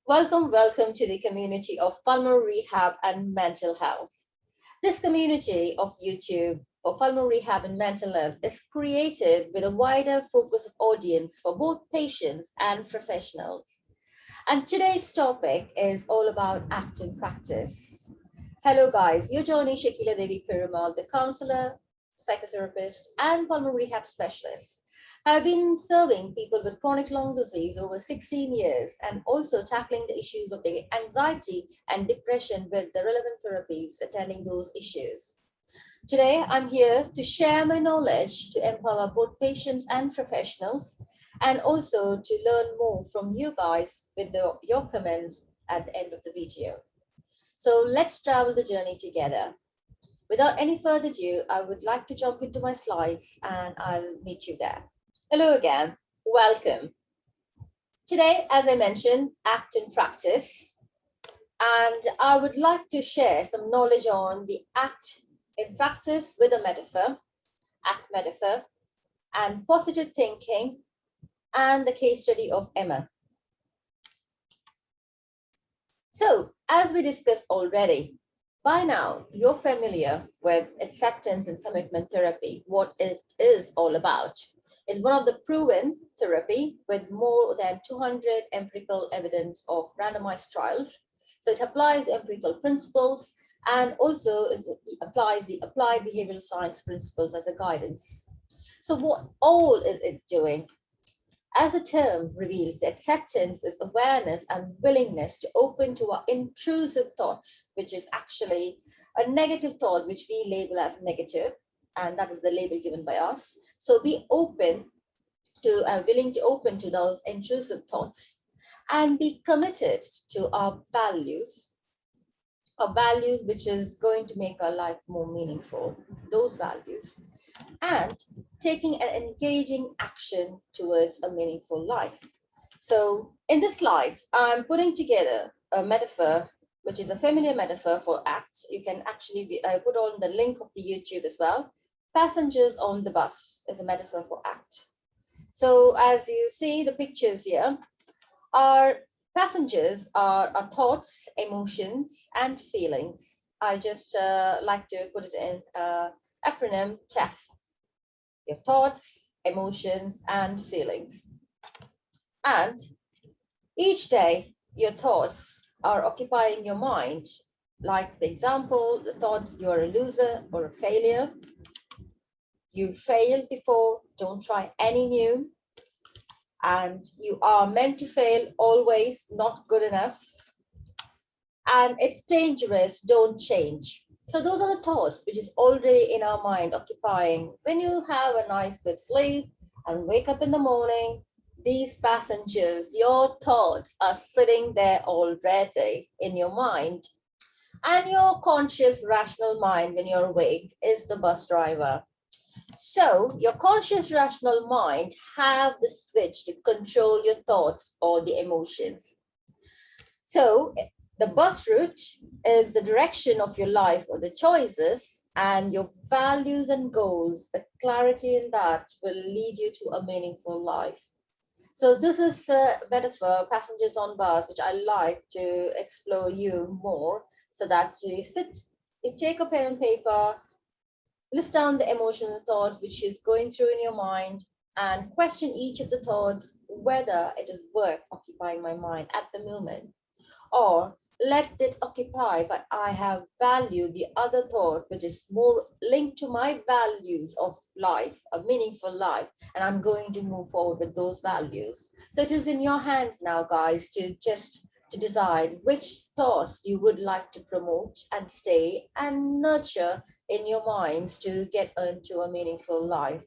Welcome to the community of pulmonary rehab and mental health. This community of YouTube for pulmonary rehab and mental health is created with a wider focus of audience for both patients and professionals. And today's topic is all about act and practice. Hello guys, you're joining Shakila Devi Perumal, the counselor, psychotherapist, and pulmonary rehab specialist. I've been serving people with chronic lung disease over 16 years and also tackling the issues of the anxiety and depression with the relevant therapies attending those issues. Today, I'm here to share my knowledge to empower both patients and professionals, and also to learn more from you guys with your comments at the end of the video. So let's travel the journey together. Without any further ado, I would like to jump into my slides and I'll meet you there. Hello again, welcome. Today, as I mentioned, act and practice. And I would like to share some knowledge on the act in practice with a metaphor, act metaphor, and positive thinking, and the case study of Emma. So, as we discussed already, by now you're familiar with acceptance and commitment therapy, what it is all about. It's one of the proven therapy with more than 200 empirical evidence of randomized trials. So it applies empirical principles and also applies the applied behavioral science principles as a guidance. So what all is it doing? As the term reveals, acceptance is awareness and willingness to open to our intrusive thoughts, which is actually a negative thought, which we label as negative, and that is the label given by us. So be open to, willing to open to those intrusive thoughts and be committed to our values which is going to make our life more meaningful, those values, and taking an engaging action towards a meaningful life. So in this slide, I'm putting together a metaphor, which is a familiar metaphor for ACT. You can actually put on the link of the YouTube as well. Passengers on the bus is a metaphor for ACT. So as you see the pictures here, our passengers are our thoughts, emotions, and feelings. I just like to put it in acronym TEF. Your thoughts, emotions, and feelings. And each day, your thoughts are occupying your mind. Like the example, the thoughts you're a loser or a failure. You failed before, don't try any new. And you are meant to fail always, not good enough. And it's dangerous, don't change. So those are the thoughts which is already in our mind occupying. When you have a nice good sleep and wake up in the morning, these passengers, your thoughts are sitting there already in your mind. And your conscious rational mind when you're awake is the bus driver. So your conscious rational mind have the switch to control your thoughts or the emotions. So the bus route is the direction of your life or the choices, and your values and goals, the clarity in that will lead you to a meaningful life. So this is a metaphor, passengers on bus, which I like to explore you more, so that you take a pen and paper, list down the emotions and thoughts which is going through in your mind, and question each of the thoughts whether it is worth occupying my mind at the moment, or let it occupy, but I have valued the other thought which is more linked to my values of life, a meaningful life, and I'm going to move forward with those values. So it is in your hands now, guys, to decide which thoughts you would like to promote and stay and nurture in your minds to get into a meaningful life.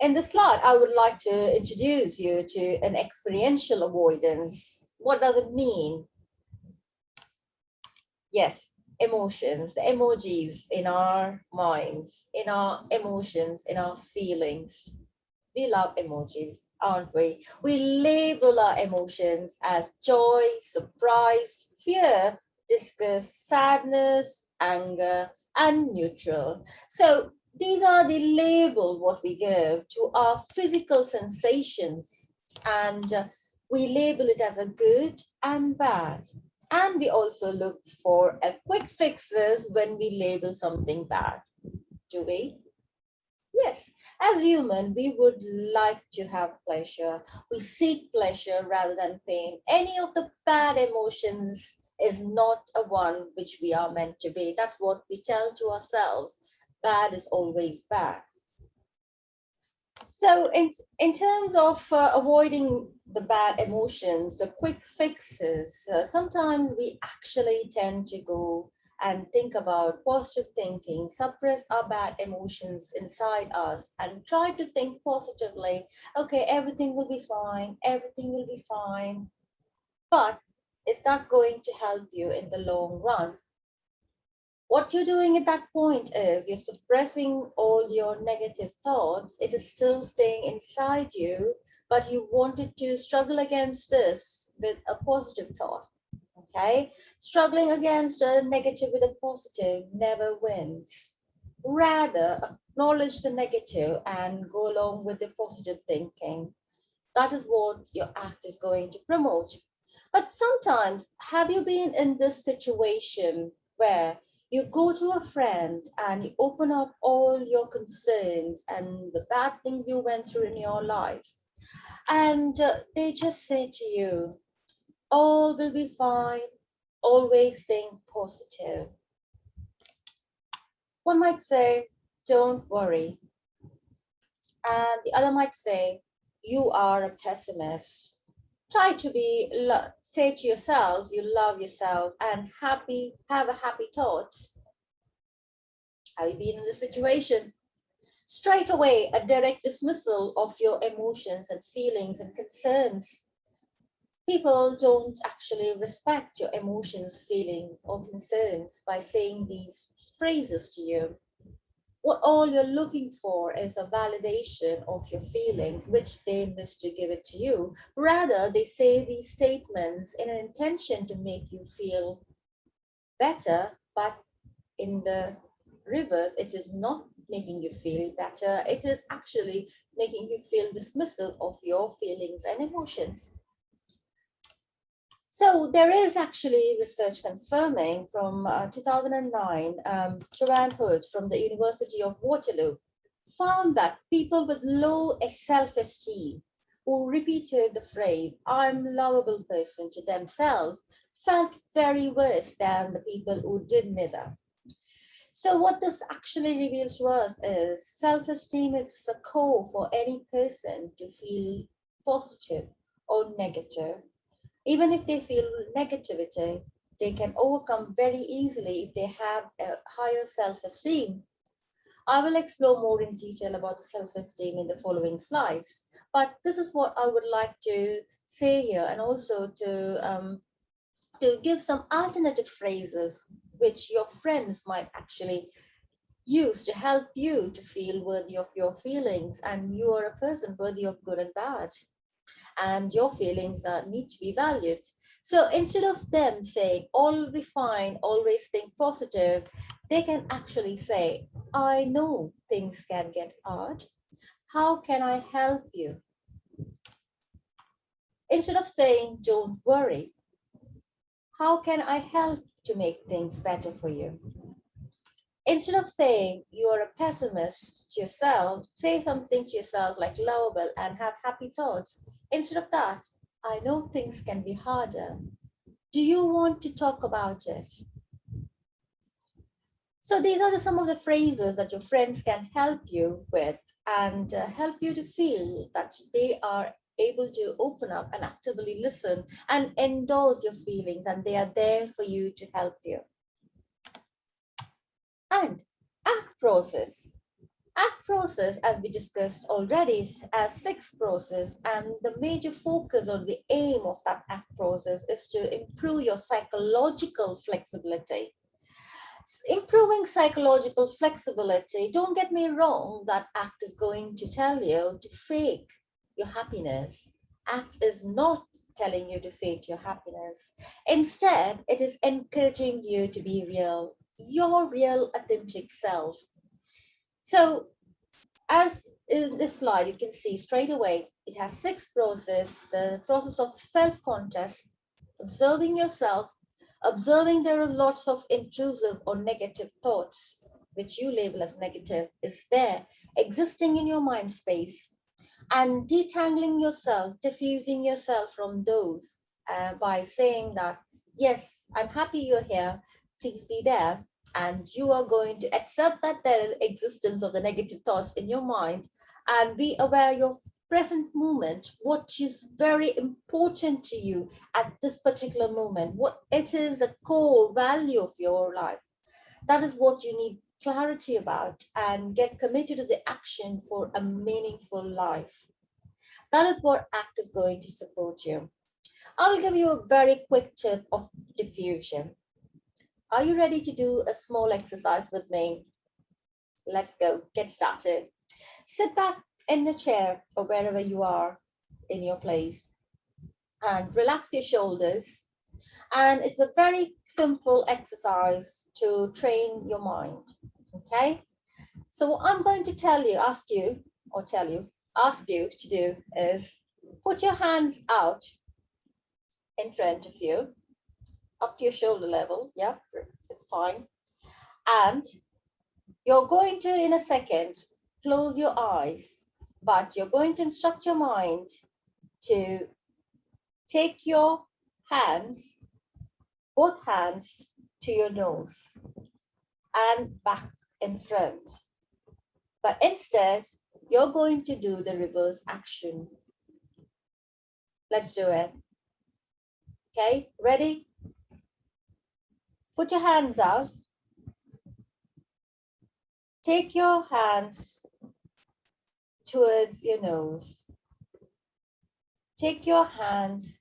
In this slide, I would like to introduce you to an experiential avoidance. What does it mean? Yes, emotions, the emojis in our minds, in our emotions, in our feelings. We love emojis, aren't we? We label our emotions as joy, surprise, fear, disgust, sadness, anger, and neutral. So these are the label what we give to our physical sensations. And we label it as a good and bad. And we also look for a quick fixes when we label something bad. Do we? Yes, as human, we would like to have pleasure. We seek pleasure rather than pain. Any of the bad emotions is not a one which we are meant to be. That's what we tell to ourselves. Bad is always bad. So in terms of avoiding the bad emotions, the quick fixes, sometimes we actually tend to go and think about positive thinking, suppress our bad emotions inside us and try to think positively. Okay, everything will be fine. Everything will be fine. But is that going to help you in the long run? What you're doing at that point is you're suppressing all your negative thoughts. It is still staying inside you, but you wanted to struggle against this with a positive thought. Okay? Struggling against a negative with a positive never wins. Rather, acknowledge the negative and go along with the positive thinking. That is what your act is going to promote. But sometimes, have you been in this situation where you go to a friend and you open up all your concerns and the bad things you went through in your life, and they just say to you, all will be fine, always think positive. One might say, don't worry. And the other might say, you are a pessimist. Try to say to yourself, you love yourself and have a happy thoughts. Have you been in this situation? Straight away, a direct dismissal of your emotions and feelings and concerns. People don't actually respect your emotions, feelings, or concerns by saying these phrases to you. What all you're looking for is a validation of your feelings, which they miss to give it to you. Rather, they say these statements in an intention to make you feel better, but in the reverse, it is not making you feel better. It is actually making you feel dismissive of your feelings and emotions. So there is actually research confirming from 2009, Joanne Hood from the University of Waterloo found that people with low self-esteem who repeated the phrase, I'm a lovable person to themselves, felt very worse than the people who did neither. So what this actually reveals to us is self-esteem is the core for any person to feel positive or negative. Even if they feel negativity, they can overcome very easily if they have a higher self-esteem. I will explore more in detail about self-esteem in the following slides, but this is what I would like to say here, and also to give some alternative phrases which your friends might actually use to help you to feel worthy of your feelings, and you are a person worthy of good and bad, and your feelings need to be valued. So instead of them saying, all will be fine, always think positive, they can actually say, I know things can get hard. How can I help you? Instead of saying, don't worry, how can I help to make things better for you? Instead of saying you are a pessimist to yourself, say something to yourself like lovable and have happy thoughts. Instead of that, I know things can be harder. Do you want to talk about it? So these are some of the phrases that your friends can help you with and help you to feel that they are able to open up and actively listen and endorse your feelings, and they are there for you to help you. And act process. Act process, as we discussed already, as six process, and the major focus or the aim of that act process is to improve your psychological flexibility. Improving psychological flexibility, don't get me wrong, that act is going to tell you to fake your happiness. Act is not telling you to fake your happiness. Instead, it is encouraging you to be real, your real authentic self. So As in this slide, you can see straight away, it has 6 processes. The process of self-contest, observing yourself, observing there are lots of intrusive or negative thoughts, which you label as negative, is there, existing in your mind space, and detangling yourself, diffusing yourself from those by saying that, yes, I'm happy you're here, please be there. And you are going to accept that there is existence of the negative thoughts in your mind and be aware of present moment, what is very important to you at this particular moment, what it is the core value of your life. That is what you need clarity about, and get committed to the action for a meaningful life. That is what ACT is going to support you. I will give you a very quick tip of diffusion. Are you ready to do a small exercise with me? Let's go, get started. Sit back in the chair or wherever you are in your place and relax your shoulders. And it's a very simple exercise to train your mind, okay? So what I'm going to ask you to do is put your hands out in front of you, up to your shoulder level. Yeah, it's fine. And you're going to, in a second, close your eyes, but you're going to instruct your mind to take your hands, both hands, to your nose and back in front. But instead, you're going to do the reverse action. Let's do it. Okay, ready? Put your hands out. Take your hands towards your nose. Take your hands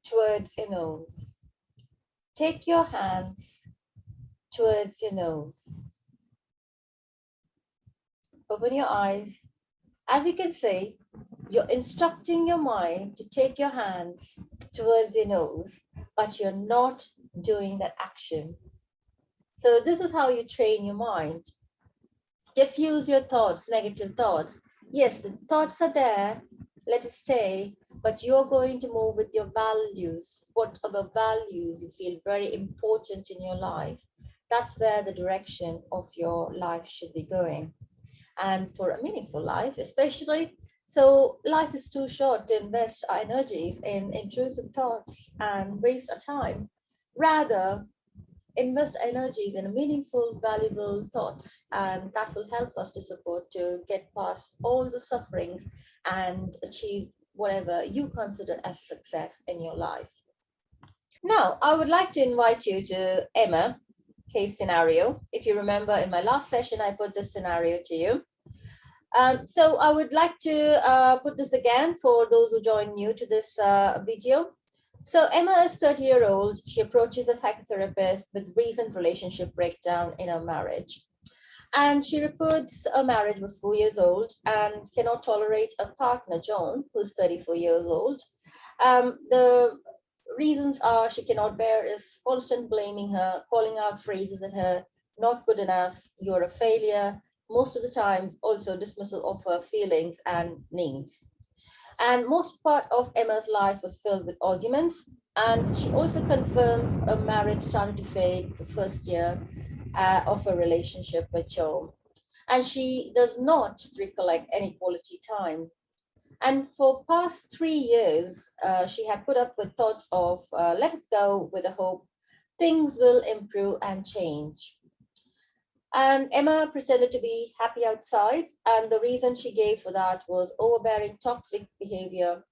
towards your nose. Take your hands towards your nose. Open your eyes. As you can see, you're instructing your mind to take your hands towards your nose, but you're not doing that action. So this is how you train your mind. Diffuse your thoughts, negative thoughts. Yes, the thoughts are there, let it stay, but you're going to move with your values. What are the values you feel very important in your life? That's where the direction of your life should be going. And for a meaningful life, especially, so life is too short to invest our energies in intrusive thoughts and waste our time. Rather, invest energies in meaningful, valuable thoughts, and that will help us to support to get past all the sufferings and achieve whatever you consider as success in your life. Now, I would like to invite you to Emma case scenario. If you remember, in my last session, I put this scenario to you. So I would like to put this again for those who join new to this video. So Emma is 30-year-old. She approaches a psychotherapist with recent relationship breakdown in her marriage. And she reports a marriage was 4 years old and cannot tolerate a partner, John, who's 34 years old. The reasons are she cannot bear is constant blaming her, calling out phrases at her, not good enough, you're a failure, most of the time also dismissal of her feelings and needs. And most part of Emma's life was filled with arguments. And she also confirms a marriage started to fade the first year of her relationship with Joe. And she does not recollect any quality time. And for past 3 years, she had put up with thoughts of let it go with a hope things will improve and change. And Emma pretended to be happy outside, and the reason she gave for that was overbearing toxic behavior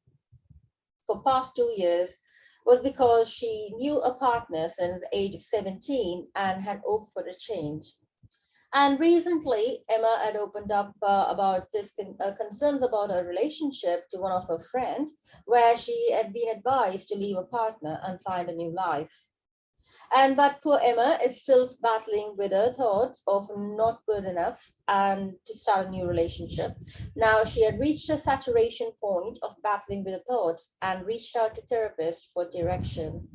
for past 2 years was because she knew a partner since the age of 17 and had hoped for a change. And recently, Emma had opened up about this concerns about her relationship to one of her friends, where she had been advised to leave a partner and find a new life. But poor Emma is still battling with her thoughts of not good enough and to start a new relationship. Now she had reached a saturation point of battling with the thoughts and reached out to therapists for direction.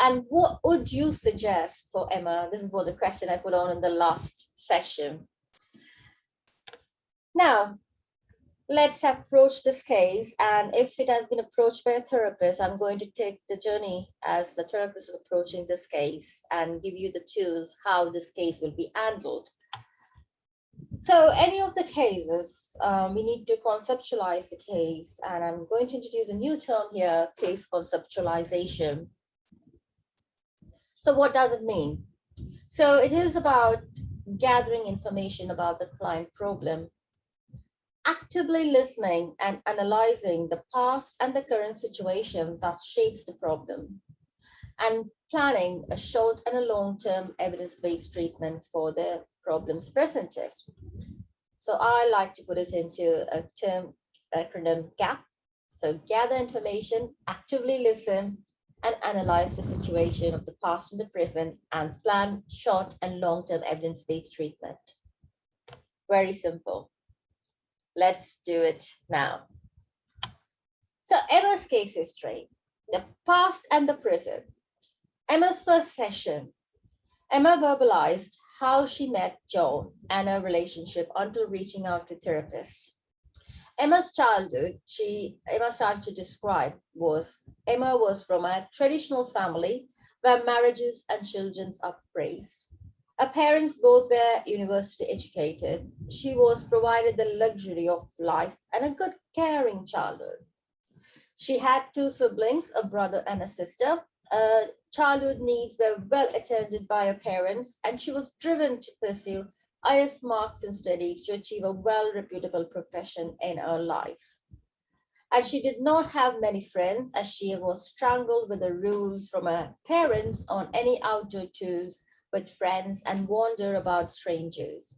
And what would you suggest for Emma? This is what the question I put on in the last session. Now, let's approach this case. And if it has been approached by a therapist, I'm going to take the journey as the therapist is approaching this case and give you the tools how this case will be handled. So any of the cases, we need to conceptualize the case. And I'm going to introduce a new term here, case conceptualization. So what does it mean? So it is about gathering information about the client problem, actively listening and analyzing the past and the current situation that shapes the problem, and planning a short and a long-term evidence-based treatment for the problems presented. So I like to put it into a term acronym GAP. So gather information, actively listen, and analyze the situation of the past and the present, and plan short and long-term evidence-based treatment. Very simple. Let's do it now. So Emma's case history, the past and the present. Emma's first session. Emma verbalized how she met John and her relationship until reaching out to therapists. Emma's childhood, Emma started to describe Emma was from a traditional family where marriages and children are praised. Her parents both were university educated. She was provided the luxury of life and a good caring childhood. She had two siblings, a brother and a sister. Childhood needs were well attended by her parents, and she was driven to pursue highest marks in studies to achieve a well-reputable profession in her life. And she did not have many friends as she was strangled with the rules from her parents on any outdoor tours with friends and wander about strangers.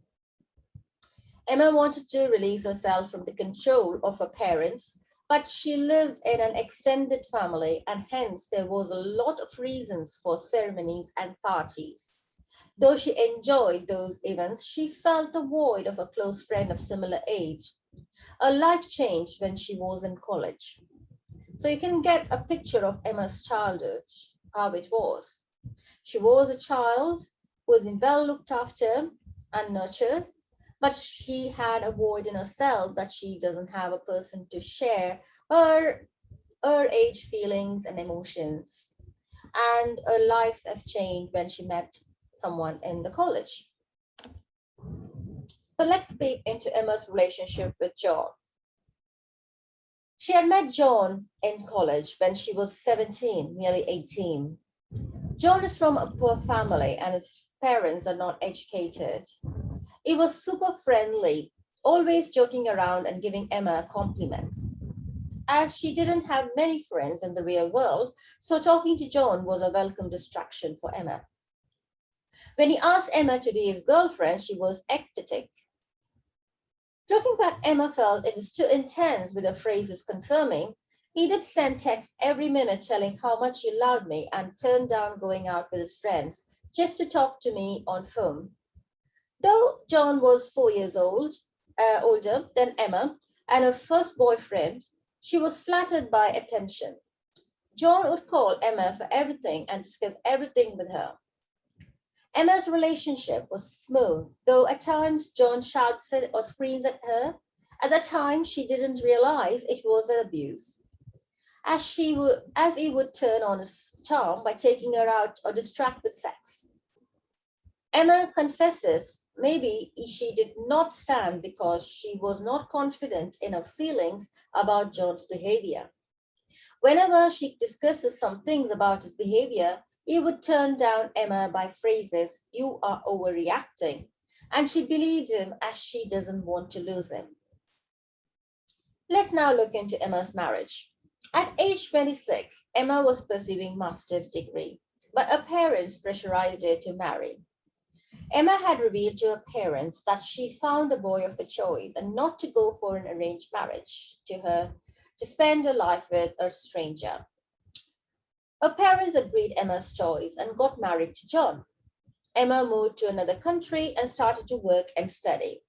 Emma wanted to release herself from the control of her parents, but she lived in an extended family, and hence there was a lot of reasons for ceremonies and parties. Though she enjoyed those events, she felt a void of a close friend of similar age. Her life changed when she was in college. So you can get a picture of Emma's childhood, how it was. She was a child who had been well looked after and nurtured, but she had a void in herself that she doesn't have a person to share her age feelings and emotions. And her life has changed when she met someone in the college. So let's peek into Emma's relationship with John. She had met John in college when she was 17, nearly 18. John is from a poor family and his parents are not educated. He was super friendly, always joking around and giving Emma compliments. As she didn't have many friends in the real world, so talking to John was a welcome distraction for Emma. When he asked Emma to be his girlfriend, she was ecstatic. Looking back, Emma felt it was too intense with her phrases confirming. He did send texts every minute telling how much he loved me and turned down going out with his friends just to talk to me on phone. Though John was 4 years older than Emma and her first boyfriend, she was flattered by attention. John would call Emma for everything and discuss everything with her. Emma's relationship was smooth, though at times John shouts or screams at her. At that time, she didn't realize it was an abuse, as he would turn on his charm by taking her out or distract with sex. Emma confesses maybe she did not stand because she was not confident in her feelings about John's behavior. Whenever she discusses some things about his behavior, he would turn down Emma by phrases, "You are overreacting," and she believed him as she doesn't want to lose him. Let's now look into Emma's marriage. At age 26, Emma was pursuing master's degree, but her parents pressurized her to marry. Emma had revealed to her parents that she found a boy of her choice and not to go for an arranged marriage to spend her life with a stranger. Her parents agreed Emma's choice and got married to John. Emma moved to another country and started to work and study.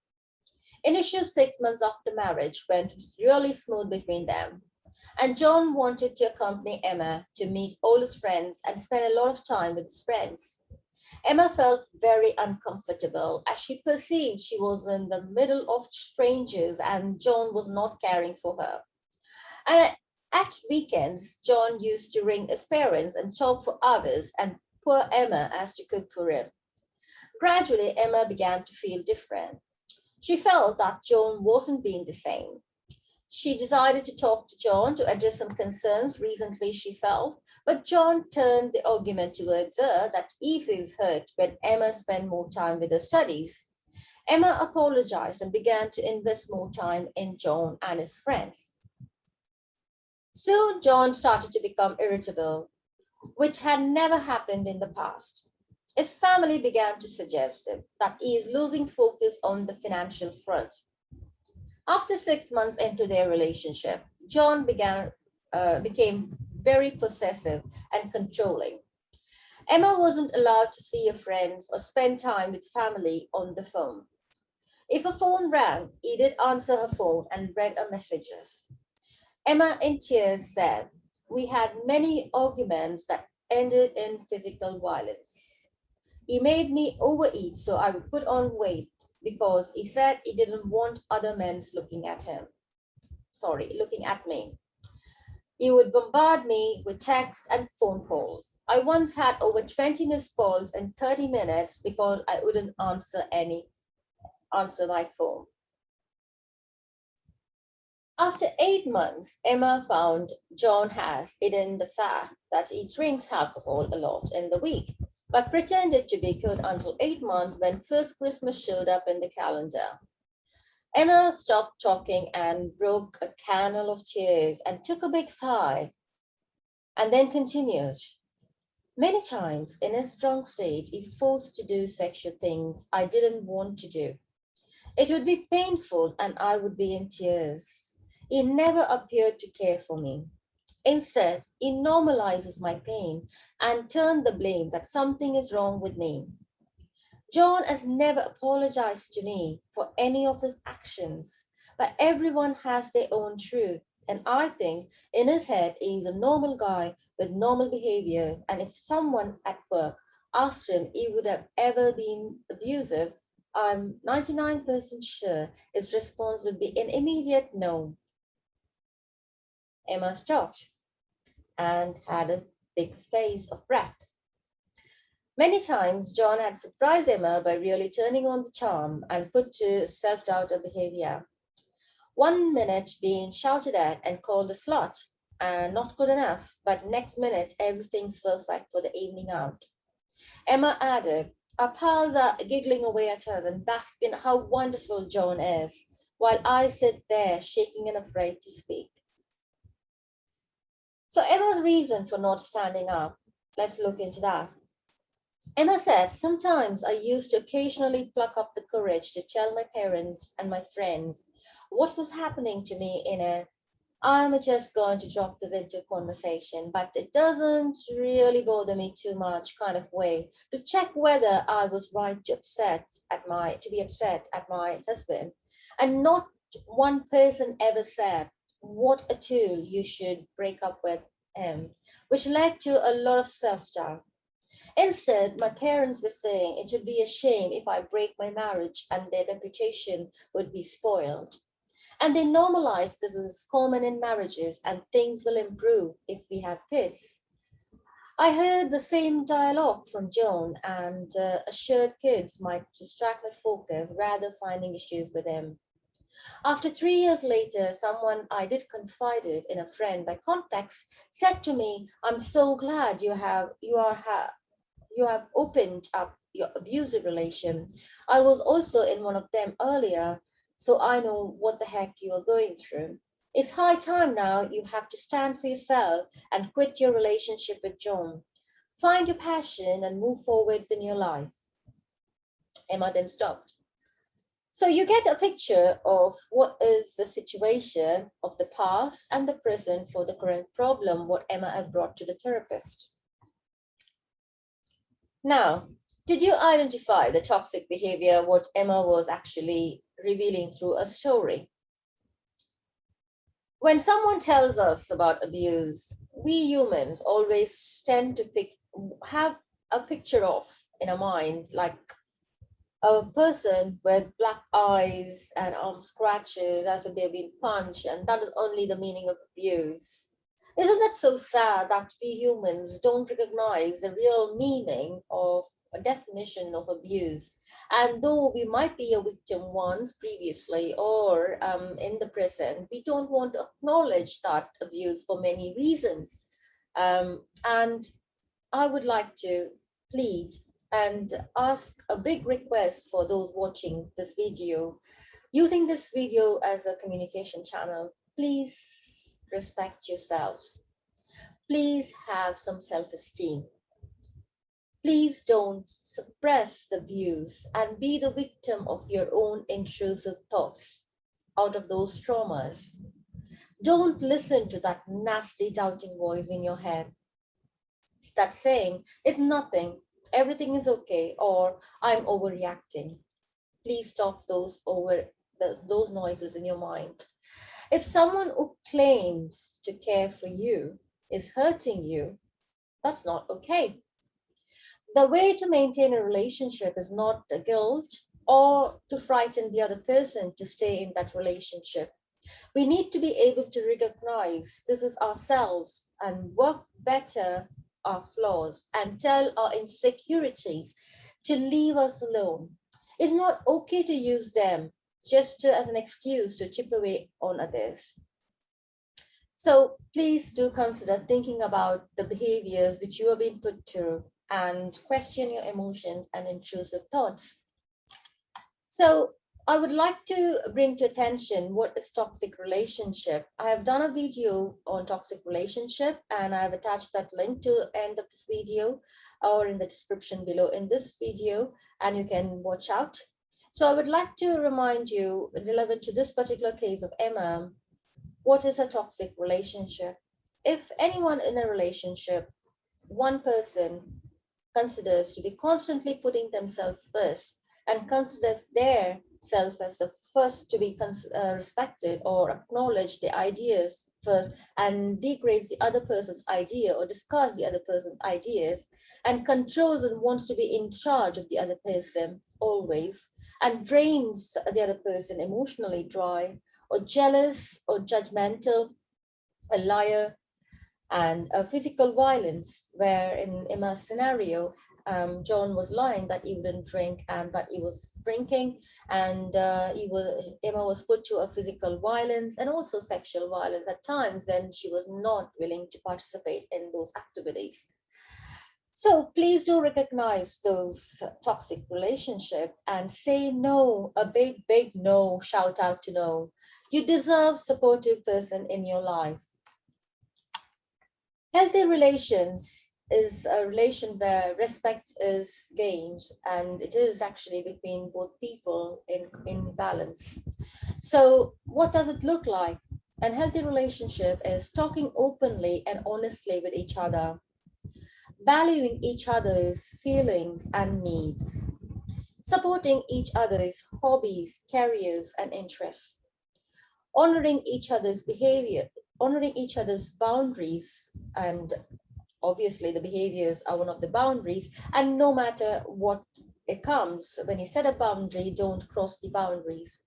Initial 6 months after marriage went really smooth between them, and John wanted to accompany Emma to meet all his friends and spend a lot of time with his friends. Emma felt very uncomfortable as she perceived she was in the middle of strangers and John was not caring for her. And at weekends, John used to ring his parents and talk for hours, and poor Emma has to cook for him. Gradually, Emma began to feel different. She felt that John wasn't being the same. She decided to talk to John to address some concerns recently she felt, but John turned the argument towards her that he feels hurt when Emma spent more time with her studies. Emma apologized and began to invest more time in John and his friends. Soon, John started to become irritable, which had never happened in the past. His family began to suggest that he is losing focus on the financial front. After 6 months into their relationship, John became very possessive and controlling. Emma wasn't allowed to see her friends or spend time with family on the phone. If a phone rang, he did answer her phone and read her messages. Emma, in tears, said, "We had many arguments that ended in physical violence. He made me overeat so I would put on weight because he said he didn't want other men looking at me. He would bombard me with texts and phone calls. I once had over 20 missed calls in 30 minutes because I wouldn't answer my phone." After 8 months, Emma found John has hidden the fact that he drinks alcohol a lot in the week, but pretended to be good until 8 months when first Christmas showed up in the calendar. Emma stopped talking and broke a canal of tears and took a big sigh and then continued. "Many times in his drunk state, he forced to do sexual things I didn't want to do. It would be painful and I would be in tears. He never appeared to care for me. Instead, he normalizes my pain and turned the blame that something is wrong with me. John has never apologized to me for any of his actions, but everyone has their own truth. And I think in his head, he's a normal guy with normal behaviors. And if someone at work asked him he would have ever been abusive, I'm 99% sure his response would be an immediate no." Emma stopped and had a big space of breath. Many times, John had surprised Emma by really turning on the charm and put to self-doubt her behavior. One minute being shouted at and called a slut and not good enough, but next minute everything's perfect for the evening out. Emma added, "Our pals are giggling away at us and basking how wonderful John is, while I sit there shaking and afraid to speak." So Emma's reason for not standing up, let's look into that. Emma said, "Sometimes I used to occasionally pluck up the courage to tell my parents and my friends what was happening to me in a I'm just going to drop this into conversation, but it doesn't really bother me too much kind of way to check whether I was right to be upset at my husband. And not one person ever said, 'What a tool, you should break up with him,' which led to a lot of self-doubt. Instead, my parents were saying it would be a shame if I break my marriage and their reputation would be spoiled. And they normalized this as common in marriages and things will improve if we have kids." I heard the same dialogue from Joan and assured kids might distract my focus rather finding issues with him. After 3 years later, someone I did confided in a friend by context said to me, "I'm so glad you have opened up your abusive relation. I was also in one of them earlier, so I know what the heck you are going through. It's high time now you have to stand for yourself and quit your relationship with John. Find your passion and move forwards in your life." Emma then stopped. So you get a picture of what is the situation of the past and the present for the current problem, what Emma has brought to the therapist. Now, did you identify the toxic behavior, what Emma was actually revealing through a story? When someone tells us about abuse, we humans always tend to have a picture of in our mind, like a person with black eyes and arm scratches as if they've been punched, and that is only the meaning of abuse. Isn't that so sad that we humans don't recognize the real meaning of a definition of abuse? And though we might be a victim once previously or in the present, we don't want to acknowledge that abuse for many reasons. And I would like to plead and ask a big request for those watching this video, using this video as a communication channel. Please respect yourself. Please have some self-esteem. Please don't suppress the views and be the victim of your own intrusive thoughts out of those traumas. Don't listen to that nasty doubting voice in your head. Start saying, it's nothing, everything is okay, or I'm overreacting. Please stop those noises in your mind. If someone who claims to care for you is hurting you, that's not okay. The way to maintain a relationship is not the guilt or to frighten the other person to stay in that relationship. We need to be able to recognize this is ourselves and work better our flaws and tell our insecurities to leave us alone. It's not okay to use them just as an excuse to chip away on others. So please do consider thinking about the behaviors which you have been put through and question your emotions and intrusive thoughts. So I would like to bring to attention what is toxic relationship. I have done a video on toxic relationship and I have attached that link to the end of this video or in the description below in this video, and you can watch out. So I would like to remind you, relevant to this particular case of Emma, what is a toxic relationship? If anyone in a relationship, one person considers to be constantly putting themselves first and considers their self as the first to be respected or acknowledge the ideas first and degrades the other person's idea or discards the other person's ideas and controls and wants to be in charge of the other person always and drains the other person emotionally dry or jealous or judgmental, a liar, and physical violence, where in Emma's scenario, John was lying that he wouldn't drink and but he was drinking, and Emma was put to a physical violence and also sexual violence at times when she was not willing to participate in those activities. So please do recognize those toxic relationships and say no, a big, big no, shout out to no. You deserve supportive person in your life. Healthy relations is a relation where respect is gained and it is actually between both people in balance. So what does it look like? A healthy relationship is talking openly and honestly with each other, valuing each other's feelings and needs, supporting each other's hobbies, careers, and interests, honoring each other's behavior, honoring each other's boundaries, and obviously the behaviors are one of the boundaries, and no matter what it comes, when you set a boundary, don't cross the boundaries,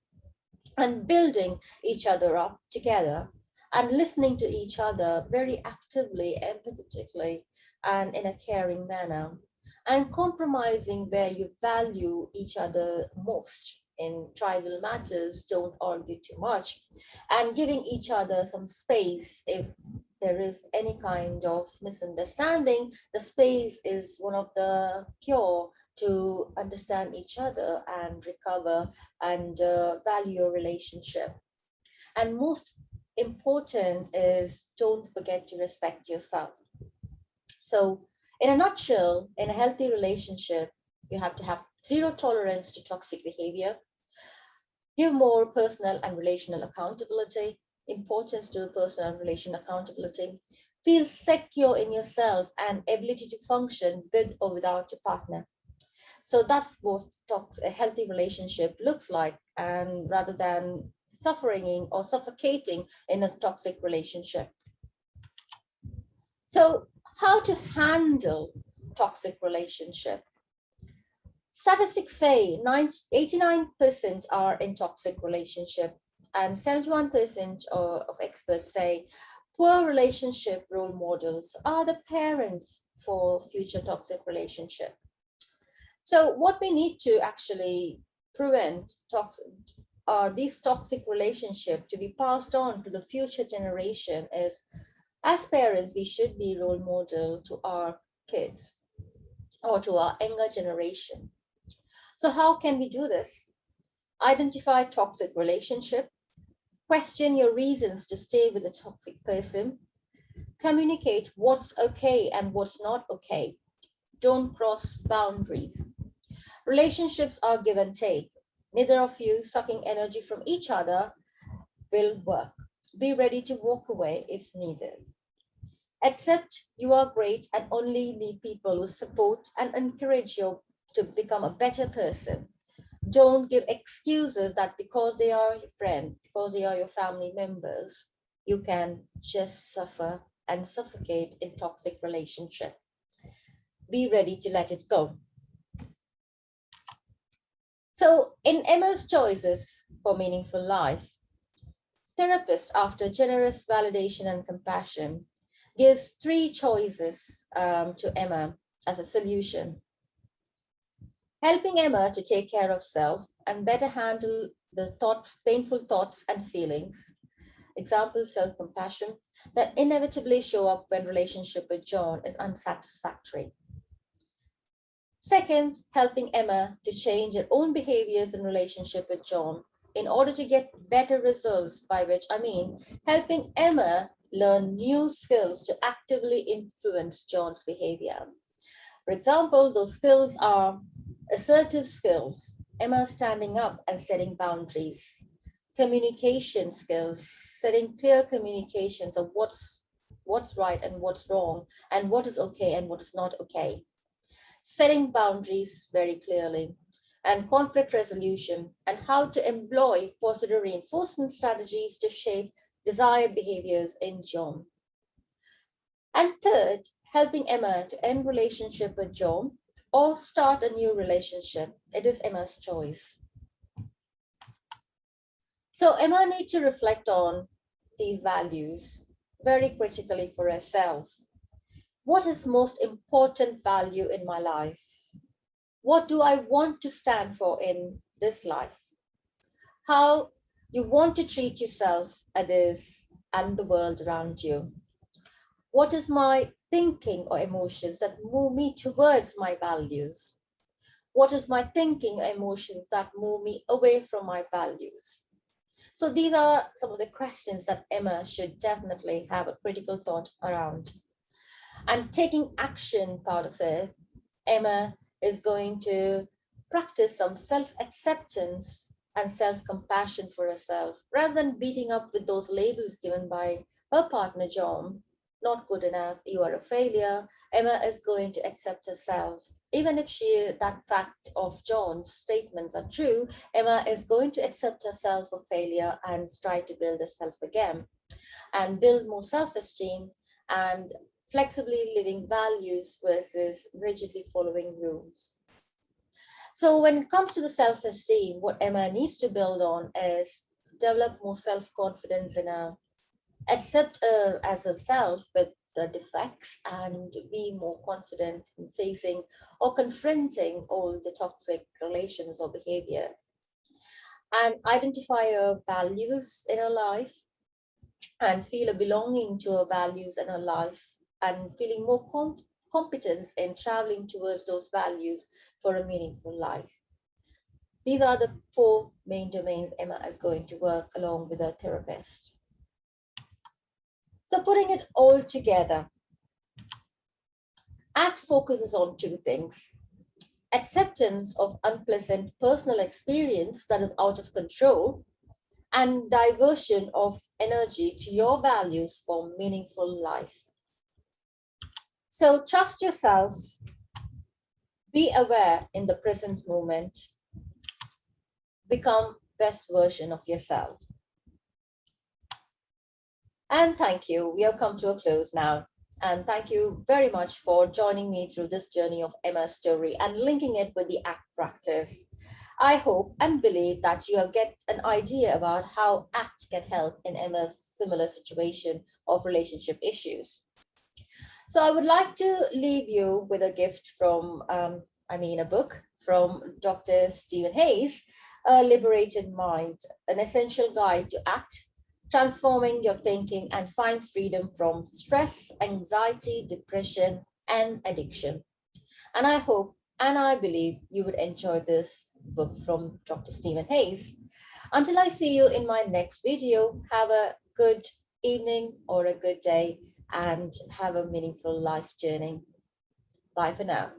and building each other up together and listening to each other very actively, empathetically, and in a caring manner, and compromising where you value each other most. In trivial matters, don't argue too much, and giving each other some space if there is any kind of misunderstanding. The space is one of the cure to understand each other and recover and value your relationship. And most important is don't forget to respect yourself. So in a nutshell, in a healthy relationship, you have to have zero tolerance to toxic behavior, give more personal and relational accountability, importance to personal and relational accountability, feel secure in yourself and ability to function with or without your partner. So that's what a healthy relationship looks like, and rather than suffering or suffocating in a toxic relationship. So how to handle toxic relationship? Statistics say 89% are in toxic relationship, and 71% of experts say poor relationship role models are the parents for future toxic relationship. So what we need to actually prevent these toxic relationships to be passed on to the future generation is, as parents, we should be role model to our kids or to our younger generation. So how can we do this? Identify toxic relationship, question your reasons to stay with a toxic person, communicate what's okay and what's not okay. Don't cross boundaries. Relationships are give and take. Neither of you sucking energy from each other will work. Be ready to walk away if needed. Accept you are great and only need people who support and encourage you to become a better person. Don't give excuses that because they are your friend, because they are your family members, you can just suffer and suffocate in toxic relationship. Be ready to let it go. So in Emma's choices for meaningful life, therapist, after generous validation and compassion, gives 3 choices to Emma as a solution. Helping Emma to take care of self and better handle the painful thoughts and feelings. Example, self-compassion, that inevitably show up when relationship with John is unsatisfactory. Second, helping Emma to change her own behaviors in relationship with John in order to get better results, by which I mean helping Emma learn new skills to actively influence John's behavior. For example, those skills are assertive skills, Emma standing up and setting boundaries, communication skills, setting clear communications of what's right and what's wrong, and what is okay and what is not okay, setting boundaries very clearly, and conflict resolution, and how to employ positive reinforcement strategies to shape desired behaviors in John. And third, helping Emma to end relationship with John or start a new relationship. It is Emma's choice. So Emma needs to reflect on these values very critically for herself. What is most important value in my life? What do I want to stand for in this life? How you want to treat yourself, others, and the world around you. What is my thinking or emotions that move me towards my values? What is my thinking or emotions that move me away from my values? So these are some of the questions that Emma should definitely have a critical thought around. And taking action part of it, Emma is going to practice some self-acceptance and self-compassion for herself, rather than beating up with those labels given by her partner, John. Not good enough, you are a failure. Emma is going to accept herself. Even if that fact of John's statements are true, Emma is going to accept herself a failure and try to build herself again and build more self-esteem and flexibly living values versus rigidly following rules. So when it comes to the self-esteem, what Emma needs to build on is develop more self-confidence in her, accept her as herself with the defects, and be more confident in facing or confronting all the toxic relations or behaviors, and identify her values in her life and feel a belonging to her values in her life, and feeling more competence in traveling towards those values for a meaningful life. These are the 4 main domains Emma is going to work along with her therapist. So putting it all together, ACT focuses on 2 things: acceptance of unpleasant personal experience that is out of control, and diversion of energy to your values for meaningful life. So trust yourself, be aware in the present moment, become best version of yourself. And thank you. We have come to a close now. And thank you very much for joining me through this journey of Emma's story and linking it with the ACT practice. I hope and believe that you get an idea about how ACT can help in Emma's similar situation of relationship issues. So I would like to leave you with a gift from, a book from Dr. Stephen Hayes, A Liberated Mind, an essential guide to ACT, transforming your thinking and find freedom from stress, anxiety, depression, and addiction. And I hope and I believe you would enjoy this book from Dr. Stephen Hayes. Until I see you in my next video, have a good evening or a good day and have a meaningful life journey. Bye for now.